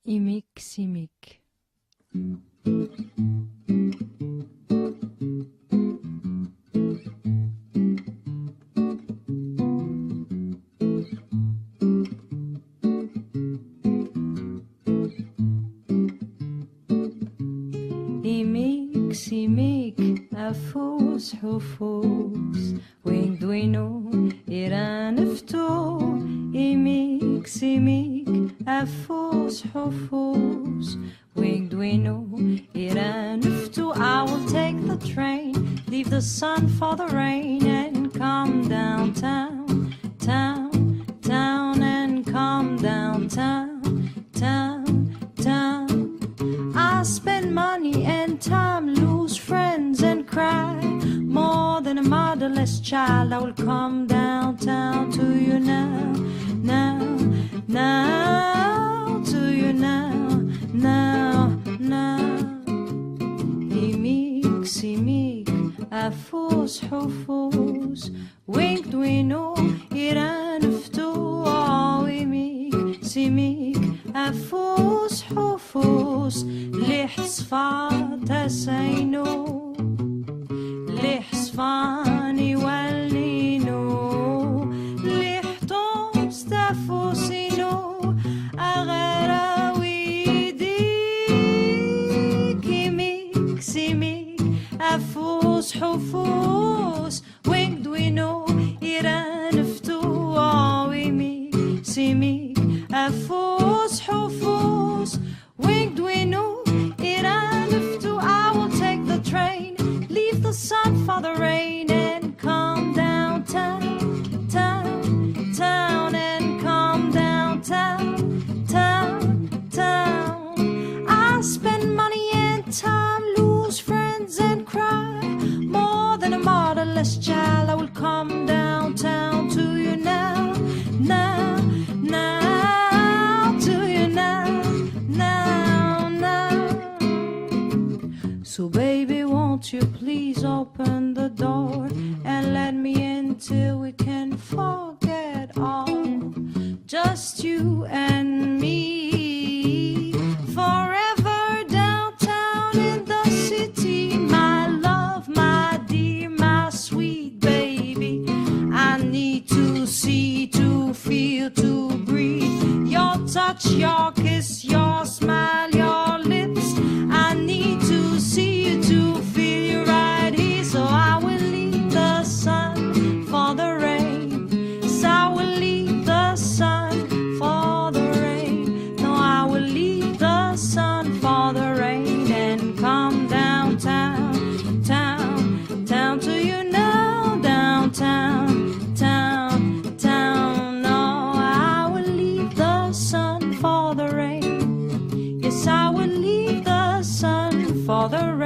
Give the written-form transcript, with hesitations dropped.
Imik simik. Imik simik afus hufus wing duino iran ifto. Imik simik afus hufus wing duino iran ifto. I will take the train, leave the sun for the rain, and come downtown, town, town, and come downtown, town, town. I spend money and time, lose friends and cry more than a motherless child. I will come downtown to you now, now, now, to you now, now, now. Imik simik afus hufus wink duino iran iftu. Imik simik afus hufus لحصفات سينو لحصفاني واللينو لحطوم ستافوسينو أغراويديك. يميك سيميك أفوس حفوس وينك دوينو إيران فتو. يميك سيميك أفوس حفوس wink duino iran iftu. I will take the train, leave the sun for the rain, and come downtown, town, town, and come downtown, town, town. I spend money and time, lose friends and cry more than a motherless child. I will come downtown to you now, now, now, to you now, now, now. So baby, won't you please open the door and let me in till we can forget all, just you and me, forever downtown in the city. My love, my dear, my sweet baby, I need to see, to feel, to breathe your touch, your kiss, your smile, your lips. I need to see you, to feel you right here. So I will leave the sun for the rain. So I will leave the sun for the rain. No, I will leave the sun for the rain and come downtown, town, town to you now, downtown, town, town. No, I will leave the sun for the rain. Yes, I will leave the sun for the rain.